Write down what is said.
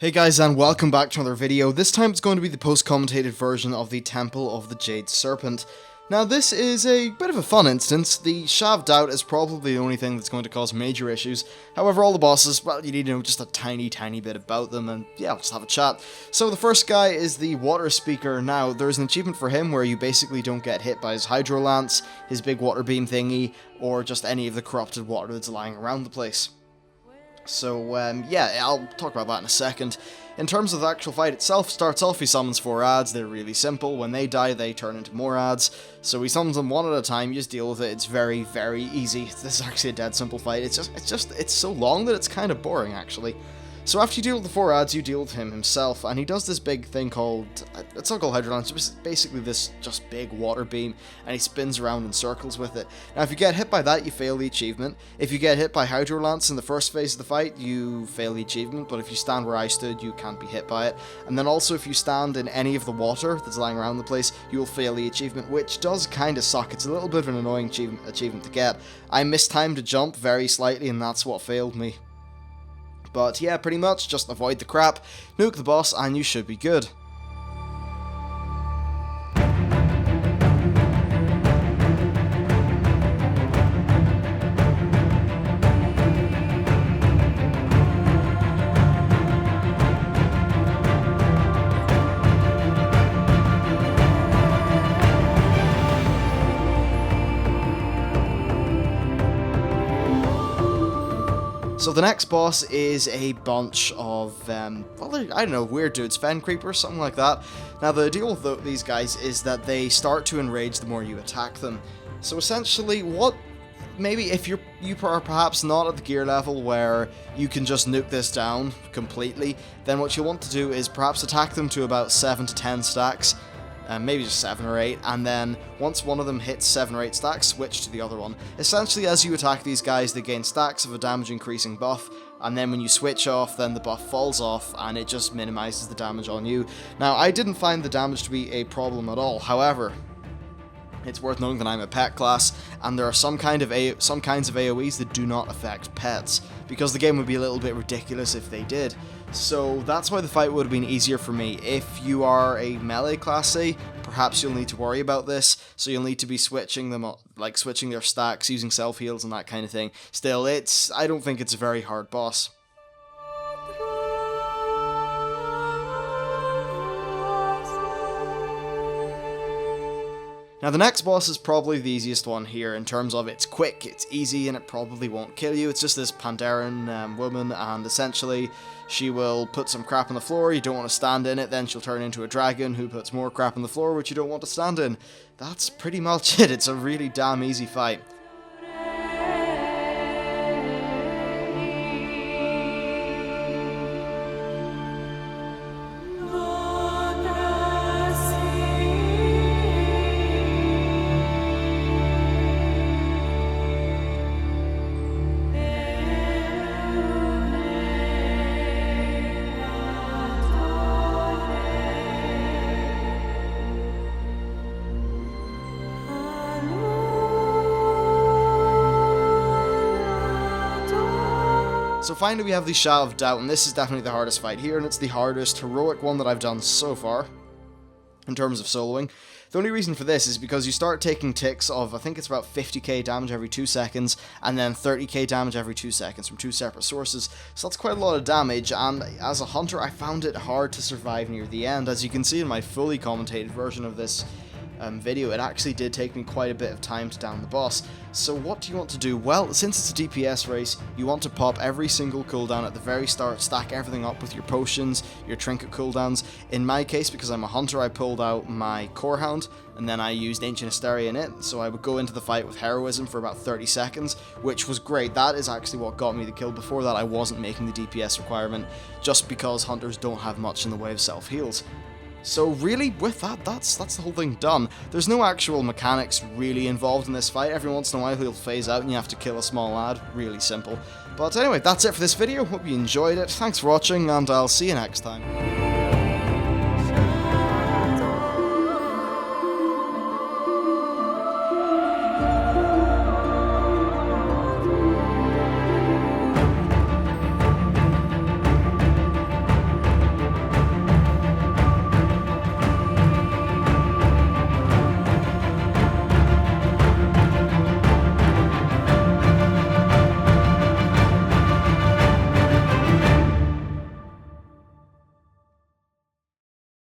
Hey guys, and welcome back to another video. This time it's going to be the post-commentated version of the Temple of the Jade Serpent. Now this is a bit of a fun instance. The Sha of Doubt is probably the only thing that's going to cause major issues. However, all the bosses, well, you need to know just a tiny bit about them, and yeah, let's have a chat. So the first guy is the Water Speaker. Now, there's an achievement for him where you basically don't get hit by his Hydro Lance, his big water beam thingy, or just any of the corrupted water that's lying around the place. So, yeah, I'll talk about that in a second. In terms of the actual fight itself, starts off, he summons 4 ads. They're really simple. When they die, they turn into more ads. So he summons them one at a time, you just deal with it. It's very, very easy. This is actually a dead simple fight. It's so long that it's kind of boring, actually. So after you deal with the 4 ads, you deal with him himself, and he does this big thing called, it's not called Hydro Lance, it's basically this just big water beam, and he spins around in circles with it. Now if you get hit by that, you fail the achievement. If you get hit by Hydro Lance in the first phase of the fight, you fail the achievement, but if you stand where I stood, you can't be hit by it. And then also if you stand in any of the water that's lying around the place, you will fail the achievement, which does kind of suck. It's a little bit of an annoying achievement to get. I mistimed a jump very slightly, and that's what failed me. But yeah, pretty much, just avoid the crap, nuke the boss, and you should be good. So the next boss is a bunch of, well, I don't know, weird dudes, Fen Creepers, something like that. Now the deal with these guys is that they start to enrage the more you attack them. So essentially, maybe if you are perhaps not at the gear level where you can just nuke this down completely, then what you'll want to do is perhaps attack them to about 7 to 10 stacks. Maybe just 7 or 8, and then once one of them hits 7 or 8 stacks, switch to the other one. Essentially, as you attack these guys, they gain stacks of a damage increasing buff, and then when you switch off, then the buff falls off, and it just minimizes the damage on you. Now, I didn't find the damage to be a problem at all, however, it's worth noting that I'm a pet class, and there are some kinds of AoEs that do not affect pets, because the game would be a little bit ridiculous if they did. So that's why the fight would have been easier for me. If you are a melee class, say, perhaps you'll need to worry about this, so you'll need to be switching them up, like switching their stacks, using self-heals and that kind of thing. Still, I don't think it's a very hard boss. Now the next boss is probably the easiest one here in terms of it's quick, it's easy, and it probably won't kill you. It's just this Pandaren woman, and essentially she will put some crap on the floor, you don't want to stand in it, then she'll turn into a dragon who puts more crap on the floor which you don't want to stand in. That's pretty much it. It's a really damn easy fight. So finally we have the Sha of Doubt, and this is definitely the hardest fight here, and it's the hardest heroic one that I've done so far, in terms of soloing. The only reason for this is because you start taking ticks of, I think it's about 50k damage every 2 seconds, and then 30k damage every 2 seconds from 2 separate sources, so that's quite a lot of damage, and as a hunter I found it hard to survive near the end. As you can see in my fully commentated version of this video, it actually did take me quite a bit of time to down the boss. So what do you want to do? Well, since it's a DPS race, you want to pop every single cooldown at the very start, stack everything up with your potions, your trinket cooldowns. In my case, because I'm a hunter, I pulled out my Core Hound, and then I used Ancient Hysteria in it, so I would go into the fight with Heroism for about 30 seconds, which was great. That is actually what got me the kill. Before that, I wasn't making the DPS requirement, just because hunters don't have much in the way of self-heals. So really, with that, that's the whole thing done. There's no actual mechanics really involved in this fight. Every once in a while he'll phase out and you have to kill a small ad. Really simple. But anyway, that's it for this video. Hope you enjoyed it. Thanks for watching, and I'll see you next time.